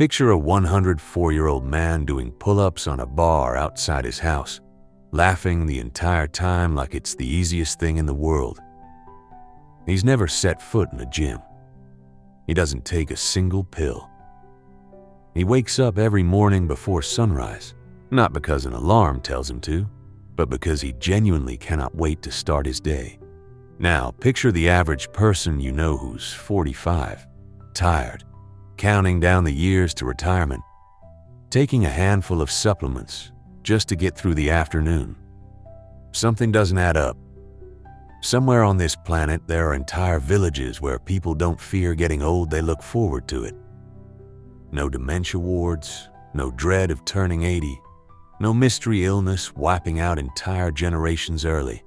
Picture a 104-year-old man doing pull-ups on a bar outside his house, laughing the entire time like it's the easiest thing in the world. He's never set foot in a gym. He doesn't take a single pill. He wakes up every morning before sunrise, not because an alarm tells him to, but because he genuinely cannot wait to start his day. Now, picture the average person you know who's 45, tired, counting down the years to retirement, taking a handful of supplements just to get through the afternoon. Something doesn't add up. Somewhere on this planet, there are entire villages where people don't fear getting old, they look forward to it. No dementia wards, no dread of turning 80, no mystery illness wiping out entire generations early.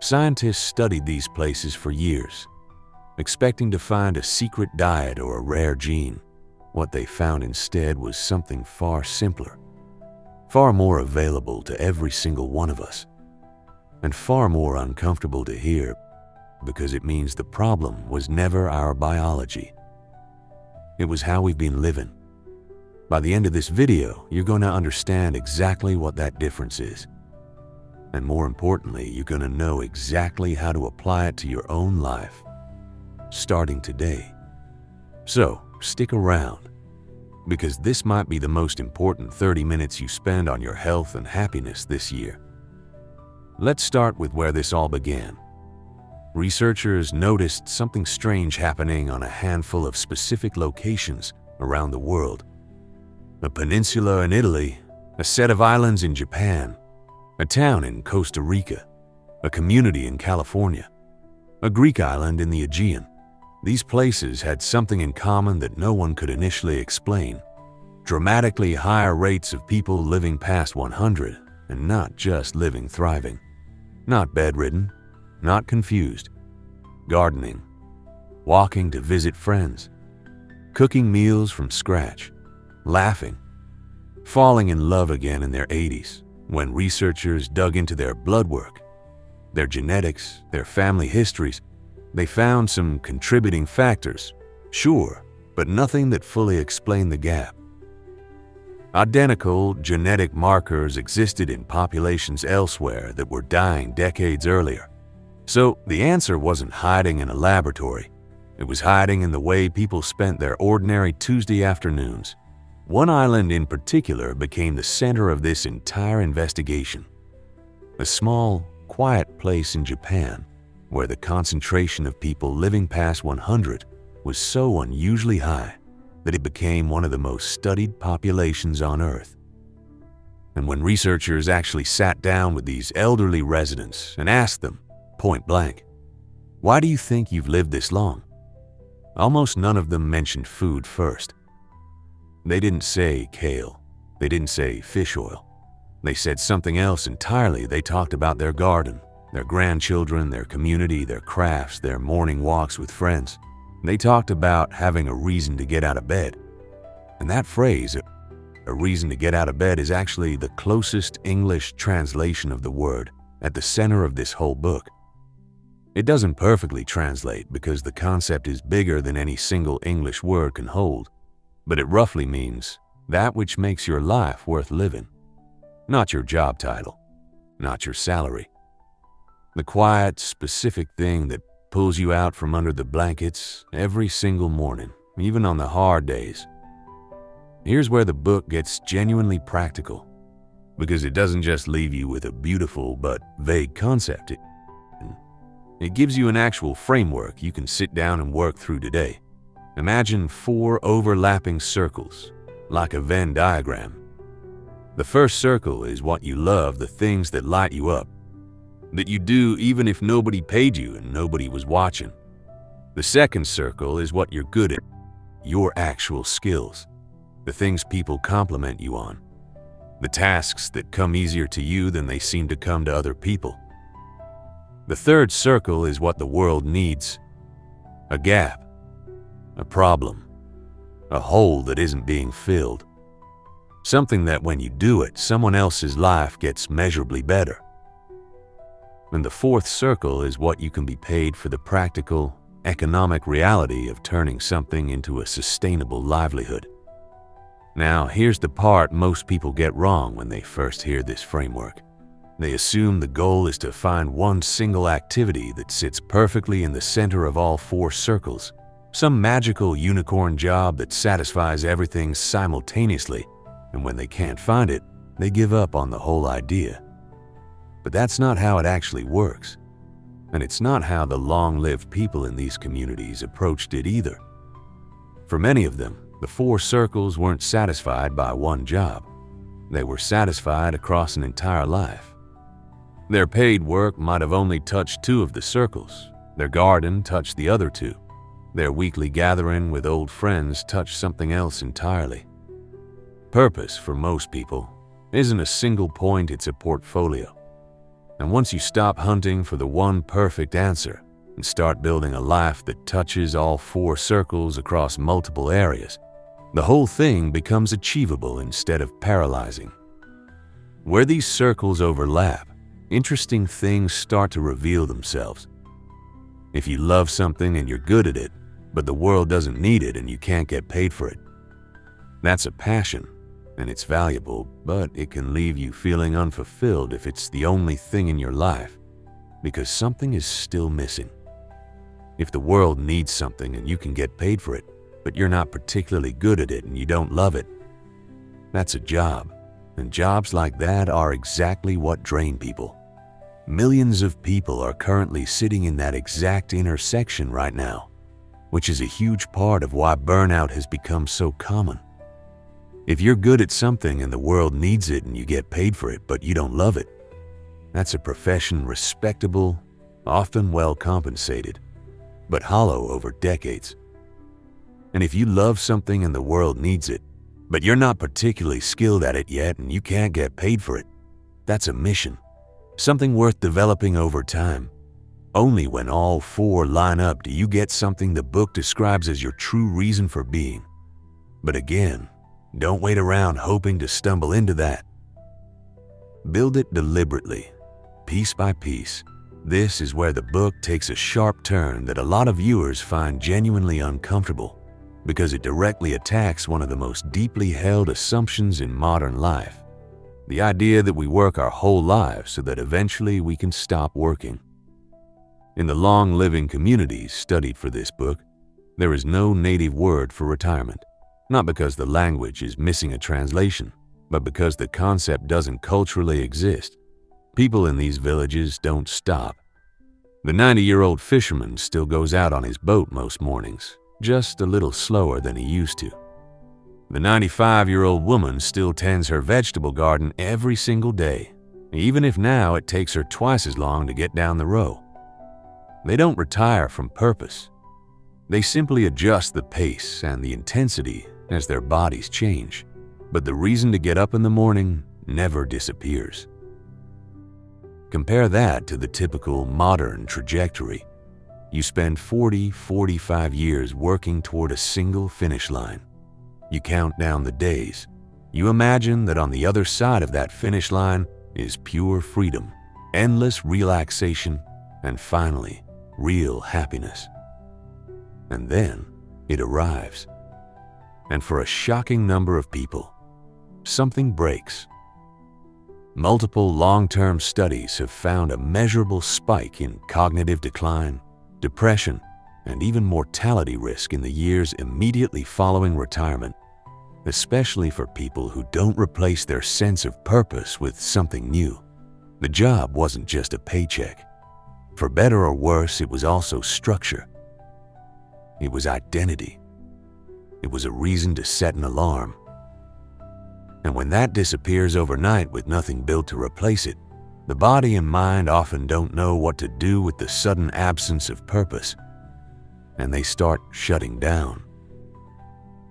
Scientists studied these places for years, expecting to find a secret diet or a rare gene. What they found instead was something far simpler, far more available to every single one of us, and far more uncomfortable to hear because it means the problem was never our biology. It was how we've been living. By the end of this video, you're going to understand exactly what that difference is. And more importantly, you're going to know exactly how to apply it to your own life, starting today. So, stick around, because this might be the most important 30 minutes you spend on your health and happiness this year. Let's start with where this all began. Researchers noticed something strange happening on a handful of specific locations around the world. A peninsula in Italy, a set of islands in Japan, a town in Costa Rica, a community in California, a Greek island in the Aegean. These places had something in common that no one could initially explain: dramatically higher rates of people living past 100, and not just living thriving. Not bedridden, not confused. Gardening, walking to visit friends, cooking meals from scratch, laughing, falling in love again in their 80s. When researchers dug into their blood work, their genetics, their family histories, they found some contributing factors, sure, but nothing that fully explained the gap. Identical genetic markers existed in populations elsewhere that were dying decades earlier. So the answer wasn't hiding in a laboratory. It was hiding in the way people spent their ordinary Tuesday afternoons. One island in particular became the center of this entire investigation. A small, quiet place in Japan where the concentration of people living past 100 was so unusually high that it became one of the most studied populations on Earth. And when researchers actually sat down with these elderly residents and asked them, point blank, "Why do you think you've lived this long?" almost none of them mentioned food first. They didn't say kale. They didn't say fish oil. They said something else entirely. They talked about their garden, their grandchildren, their community, their crafts, their morning walks with friends. They talked about having a reason to get out of bed. And that phrase, a reason to get out of bed, is actually the closest English translation of the word at the center of this whole book. It doesn't perfectly translate because the concept is bigger than any single English word can hold, but it roughly means that which makes your life worth living. Not your job title, not your salary. The quiet, specific thing that pulls you out from under the blankets every single morning, even on the hard days. Here's where the book gets genuinely practical, because it doesn't just leave you with a beautiful but vague concept. It gives you an actual framework you can sit down and work through today. Imagine 4 overlapping circles, like a Venn diagram. The first circle is what you love, the things that light you up, that you do even if nobody paid you and nobody was watching. The second circle is what you're good at, your actual skills, the things people compliment you on, the tasks that come easier to you than they seem to come to other people. The third circle is what the world needs: a gap, a problem, a hole that isn't being filled. Something that when you do it, someone else's life gets measurably better. And the fourth circle is what you can be paid for: the practical, economic reality of turning something into a sustainable livelihood. Now, here's the part most people get wrong when they first hear this framework. They assume the goal is to find one single activity that sits perfectly in the center of all four circles, some magical unicorn job that satisfies everything simultaneously, and when they can't find it, they give up on the whole idea. But that's not how it actually works. And it's not how the long-lived people in these communities approached it either. For many of them, the four circles weren't satisfied by one job. They were satisfied across an entire life. Their paid work might have only touched two of the circles. Their garden touched the other two. Their weekly gathering with old friends touched something else entirely. Purpose, for most people, isn't a single point, it's a portfolio. And once you stop hunting for the one perfect answer and start building a life that touches all four circles across multiple areas, the whole thing becomes achievable instead of paralyzing. Where these circles overlap, interesting things start to reveal themselves. If you love something and you're good at it, but the world doesn't need it and you can't get paid for it, that's a passion. And it's valuable, but it can leave you feeling unfulfilled if it's the only thing in your life, because something is still missing. If the world needs something and you can get paid for it, but you're not particularly good at it and you don't love it, that's a job, and jobs like that are exactly what drain people. Millions of people are currently sitting in that exact intersection right now, which is a huge part of why burnout has become so common. If you're good at something and the world needs it and you get paid for it, but you don't love it, that's a profession respectable, often well compensated, but hollow over decades. And if you love something and the world needs it, but you're not particularly skilled at it yet and you can't get paid for it, that's a mission, something worth developing over time. Only when all four line up do you get something the book describes as your true reason for being. But again, don't wait around hoping to stumble into that. Build it deliberately, piece by piece. This is where the book takes a sharp turn that a lot of viewers find genuinely uncomfortable, because it directly attacks one of the most deeply held assumptions in modern life: the idea that we work our whole lives so that eventually we can stop working. In the long-living communities studied for this book, there is no native word for retirement. Not because the language is missing a translation, but because the concept doesn't culturally exist. People in these villages don't stop. The 90-year-old fisherman still goes out on his boat most mornings, just a little slower than he used to. The 95-year-old woman still tends her vegetable garden every single day, even if now it takes her twice as long to get down the row. They don't retire from purpose. They simply adjust the pace and the intensity as their bodies change, but the reason to get up in the morning never disappears. Compare that to the typical modern trajectory. You spend 40-45 years working toward a single finish line. You count down the days. You imagine that on the other side of that finish line is pure freedom, endless relaxation, and finally, real happiness. And then it arrives. And for a shocking number of people, something breaks. Multiple long-term studies have found a measurable spike in cognitive decline, depression, and even mortality risk in the years immediately following retirement, especially for people who don't replace their sense of purpose with something new. The job wasn't just a paycheck. For better or worse, it was also structure. It was identity. It was a reason to set an alarm. And when that disappears overnight with nothing built to replace it, the body and mind often don't know what to do with the sudden absence of purpose, and they start shutting down.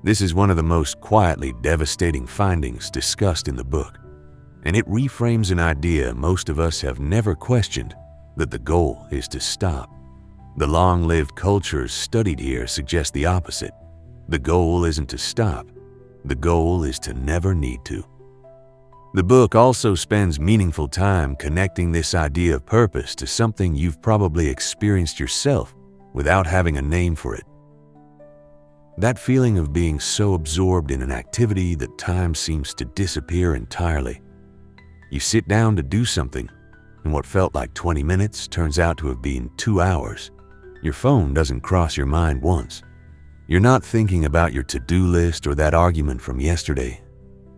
This is one of the most quietly devastating findings discussed in the book, and it reframes an idea most of us have never questioned, that the goal is to stop. The long-lived cultures studied here suggest the opposite. The goal isn't to stop. The goal is to never need to. The book also spends meaningful time connecting this idea of purpose to something you've probably experienced yourself without having a name for it. That feeling of being so absorbed in an activity that time seems to disappear entirely. You sit down to do something, and what felt like 20 minutes turns out to have been 2 hours. Your phone doesn't cross your mind once. You're not thinking about your to-do list or that argument from yesterday.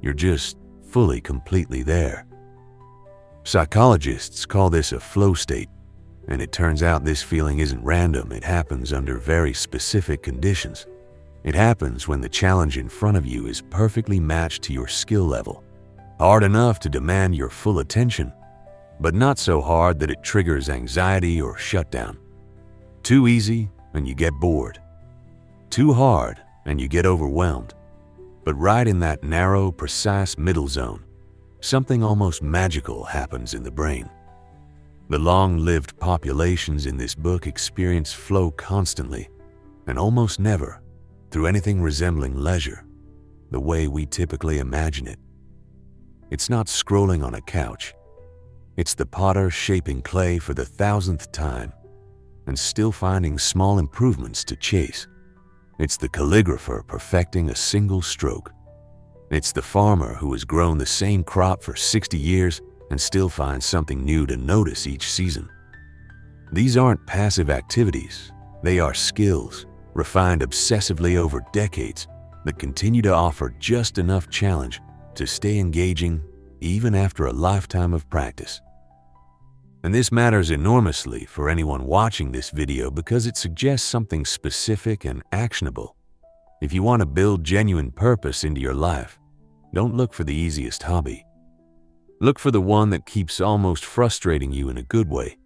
You're just fully, completely there. Psychologists call this a flow state, and it turns out this feeling isn't random. It happens under very specific conditions. It happens when the challenge in front of you is perfectly matched to your skill level, hard enough to demand your full attention, but not so hard that it triggers anxiety or shutdown. Too easy and you get bored. Too hard and you get overwhelmed. But right in that narrow, precise middle zone, something almost magical happens in the brain. The long-lived populations in this book experience flow constantly and almost never through anything resembling leisure, the way we typically imagine it. It's not scrolling on a couch. It's the potter shaping clay for the 1,000th time and still finding small improvements to chase. It's the calligrapher perfecting a single stroke. It's the farmer who has grown the same crop for 60 years and still finds something new to notice each season. These aren't passive activities. They are skills, refined obsessively over decades, that continue to offer just enough challenge to stay engaging even after a lifetime of practice. And this matters enormously for anyone watching this video because it suggests something specific and actionable. If you want to build genuine purpose into your life, don't look for the easiest hobby. Look for the one that keeps almost frustrating you in a good way,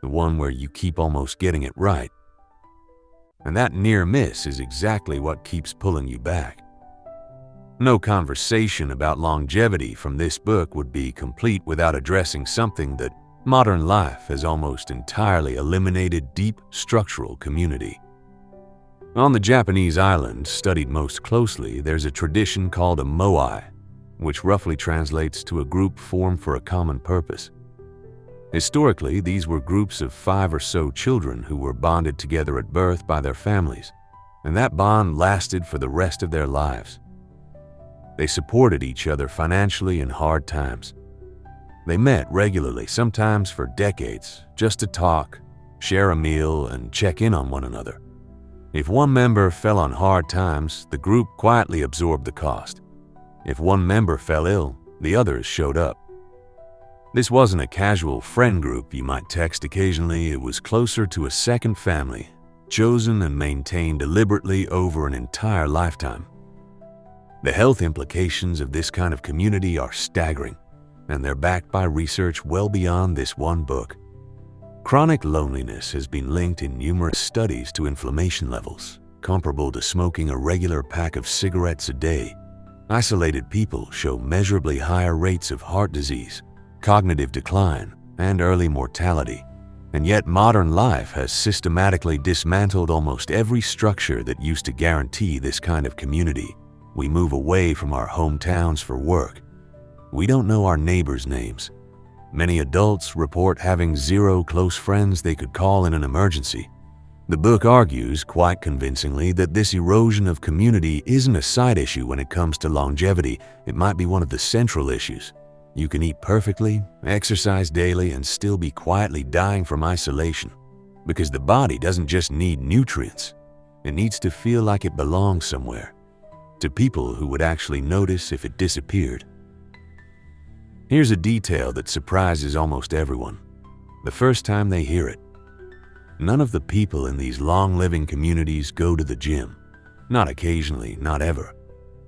the one where you keep almost getting it right. And that near miss is exactly what keeps pulling you back. No conversation about longevity from this book would be complete without addressing something that modern life has almost entirely eliminated: deep structural community. On the Japanese island studied most closely, there's a tradition called a moai, which roughly translates to a group formed for a common purpose. Historically, these were groups of 5 or so children who were bonded together at birth by their families, and that bond lasted for the rest of their lives. They supported each other financially in hard times. They met regularly, sometimes for decades, just to talk, share a meal, and check in on one another. If one member fell on hard times, the group quietly absorbed the cost. If one member fell ill, the others showed up. This wasn't a casual friend group you might text occasionally. It was closer to a second family, chosen and maintained deliberately over an entire lifetime. The health implications of this kind of community are staggering, and they're backed by research well beyond this one book. Chronic loneliness has been linked in numerous studies to inflammation levels, comparable to smoking a regular pack of cigarettes a day. Isolated people show measurably higher rates of heart disease, cognitive decline, and early mortality. And yet modern life has systematically dismantled almost every structure that used to guarantee this kind of community. We move away from our hometowns for work. We don't know our neighbors' names. Many adults report having 0 close friends they could call in an emergency. The book argues quite convincingly that this erosion of community isn't a side issue when it comes to longevity. It might be one of the central issues. You can eat perfectly, exercise daily, and still be quietly dying from isolation. Because the body doesn't just need nutrients. It needs to feel like it belongs somewhere, to people who would actually notice if it disappeared. Here's a detail that surprises almost everyone, the first time they hear it. None of the people in these long-living communities go to the gym. Not occasionally, not ever.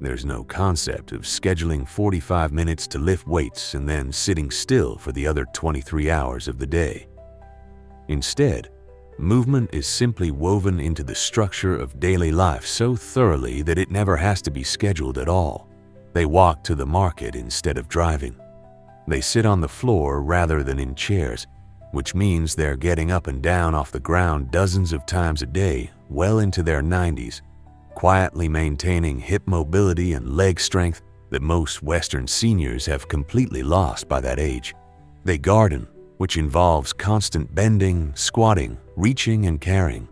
There's no concept of scheduling 45 minutes to lift weights and then sitting still for the other 23 hours of the day. Instead, movement is simply woven into the structure of daily life so thoroughly that it never has to be scheduled at all. They walk to the market instead of driving. They sit on the floor rather than in chairs, which means they're getting up and down off the ground dozens of times a day, well into their 90s, quietly maintaining hip mobility and leg strength that most Western seniors have completely lost by that age. They garden, which involves constant bending, squatting, reaching, and carrying.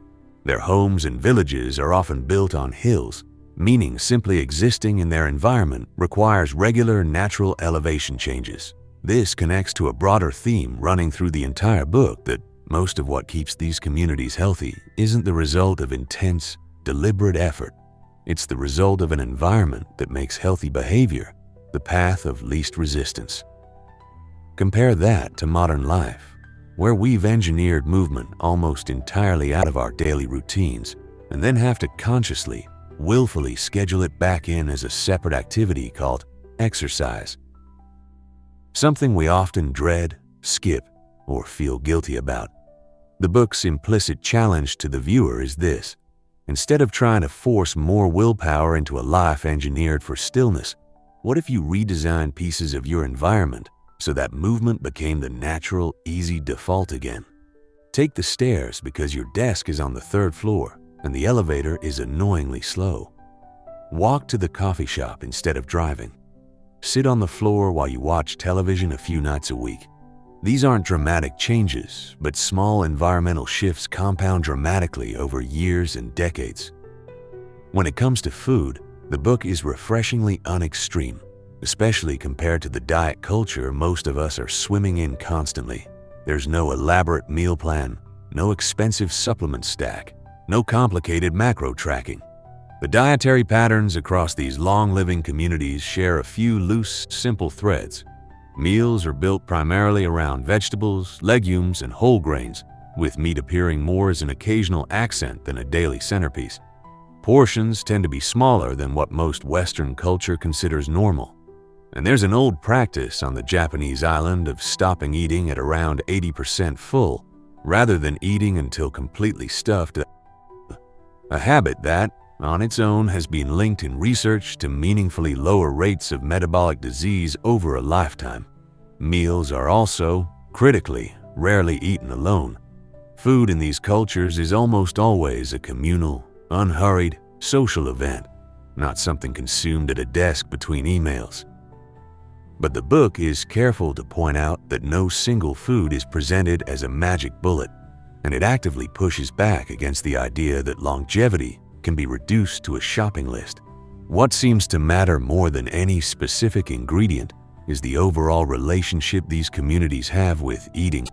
Their homes and villages are often built on hills, meaning simply existing in their environment requires regular natural elevation changes. This connects to a broader theme running through the entire book that most of what keeps these communities healthy isn't the result of intense, deliberate effort. It's the result of an environment that makes healthy behavior the path of least resistance. Compare that to modern life, where we've engineered movement almost entirely out of our daily routines and then have to consciously, willfully schedule it back in as a separate activity called exercise. Something we often dread, skip, or feel guilty about. The book's implicit challenge to the viewer is this: instead of trying to force more willpower into a life engineered for stillness, what if you redesigned pieces of your environment so that movement became the natural, easy default again? Take the stairs because your desk is on the 3rd floor and the elevator is annoyingly slow. Walk to the coffee shop instead of driving. Sit on the floor while you watch television a few nights a week. These aren't dramatic changes, but small environmental shifts compound dramatically over years and decades. When it comes to food, the book is refreshingly unextreme, especially compared to the diet culture most of us are swimming in constantly. There's no elaborate meal plan, no expensive supplement stack, no complicated macro tracking. The dietary patterns across these long-living communities share a few loose, simple threads. Meals are built primarily around vegetables, legumes, and whole grains, with meat appearing more as an occasional accent than a daily centerpiece. Portions tend to be smaller than what most Western culture considers normal. And there's an old practice on the Japanese island of stopping eating at around 80% full, rather than eating until completely stuffed. A habit that, on its own, has been linked in research to meaningfully lower rates of metabolic disease over a lifetime. Meals are also, critically, rarely eaten alone. Food in these cultures is almost always a communal, unhurried, social event, not something consumed at a desk between emails. But the book is careful to point out that no single food is presented as a magic bullet, and it actively pushes back against the idea that longevity can be reduced to a shopping list. What seems to matter more than any specific ingredient is the overall relationship these communities have with eating.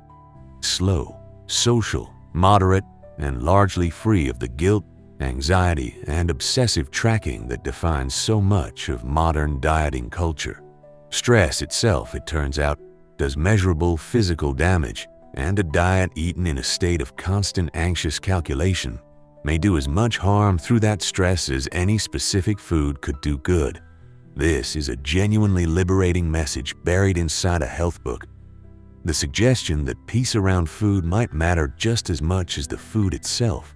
Slow, social, moderate, and largely free of the guilt, anxiety, and obsessive tracking that defines so much of modern dieting culture. Stress itself, it turns out, does measurable physical damage, and a diet eaten in a state of constant anxious calculation may do as much harm through that stress as any specific food could do good. This is a genuinely liberating message buried inside a health book. The suggestion that peace around food might matter just as much as the food itself.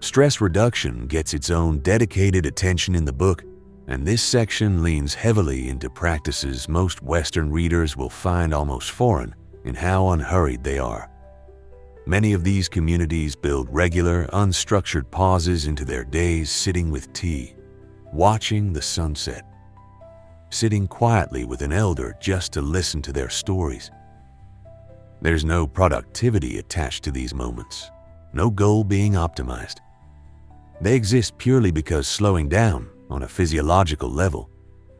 Stress reduction gets its own dedicated attention in the book, and this section leans heavily into practices most Western readers will find almost foreign in how unhurried they are. Many of these communities build regular, unstructured pauses into their days, sitting with tea, watching the sunset, sitting quietly with an elder just to listen to their stories. There's no productivity attached to these moments, no goal being optimized. They exist purely because slowing down, on a physiological level,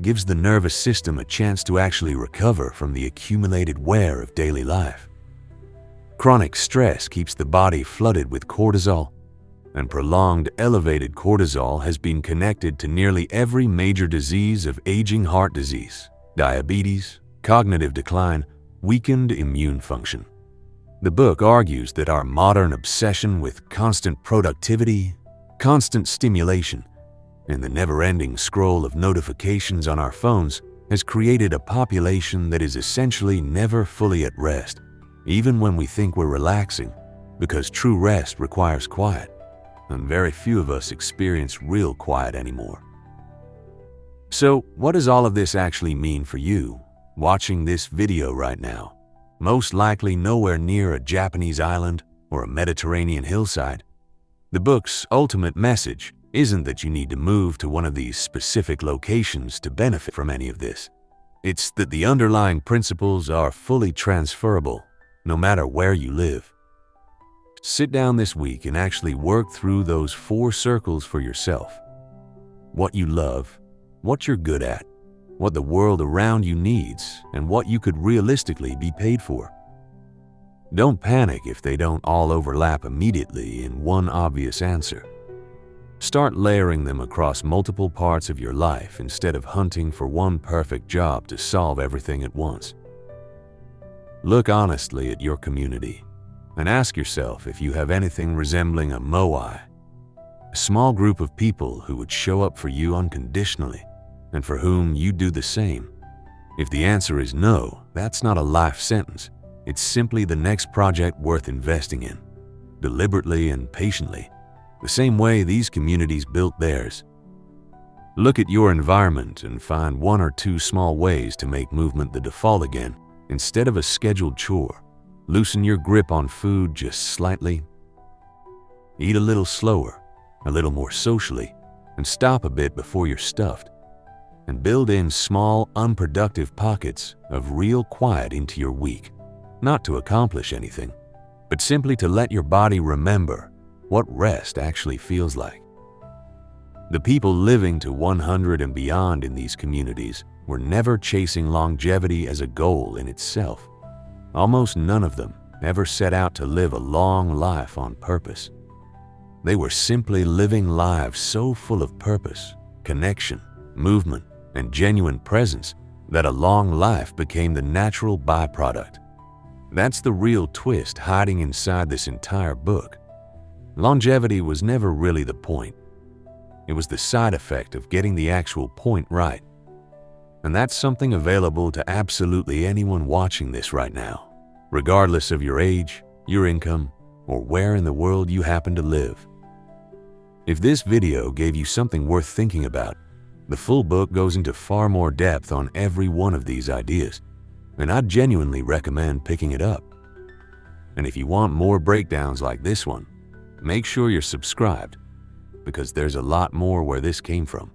gives the nervous system a chance to actually recover from the accumulated wear of daily life. Chronic stress keeps the body flooded with cortisol, and prolonged elevated cortisol has been connected to nearly every major disease of aging heart disease, diabetes, cognitive decline, weakened immune function. The book argues that our modern obsession with constant productivity, constant stimulation, and the never-ending scroll of notifications on our phones has created a population that is essentially never fully at rest, even when we think we're relaxing, because true rest requires quiet, and very few of us experience real quiet anymore. So, what does all of this actually mean for you, watching this video right now? Most likely nowhere near a Japanese island or a Mediterranean hillside. The book's ultimate message isn't that you need to move to one of these specific locations to benefit from any of this. It's that the underlying principles are fully transferable, no matter where you live. Sit down this week and actually work through those 4 circles for yourself. What you love, what you're good at, what the world around you needs, and what you could realistically be paid for. Don't panic if they don't all overlap immediately in one obvious answer. Start layering them across multiple parts of your life instead of hunting for one perfect job to solve everything at once. Look honestly at your community and ask yourself if you have anything resembling a moai, a small group of people who would show up for you unconditionally and for whom you do the same. If the answer is no, that's not a life sentence. It's simply the next project worth investing in, deliberately and patiently, the same way these communities built theirs. Look at your environment and find 1 or 2 small ways to make movement the default again, instead of a scheduled chore. Loosen your grip on food just slightly. Eat a little slower, a little more socially, and stop a bit before you're stuffed. And build in small, unproductive pockets of real quiet into your week, not to accomplish anything, but simply to let your body remember what rest actually feels like. The people living to 100 and beyond in these communities were never chasing longevity as a goal in itself. Almost none of them ever set out to live a long life on purpose. They were simply living lives so full of purpose, connection, movement, and genuine presence that a long life became the natural byproduct. That's the real twist hiding inside this entire book. Longevity was never really the point. It was the side effect of getting the actual point right. And that's something available to absolutely anyone watching this right now, regardless of your age, your income, or where in the world you happen to live. If this video gave you something worth thinking about, the full book goes into far more depth on every one of these ideas, and I genuinely recommend picking it up. And if you want more breakdowns like this one, make sure you're subscribed, because there's a lot more where this came from.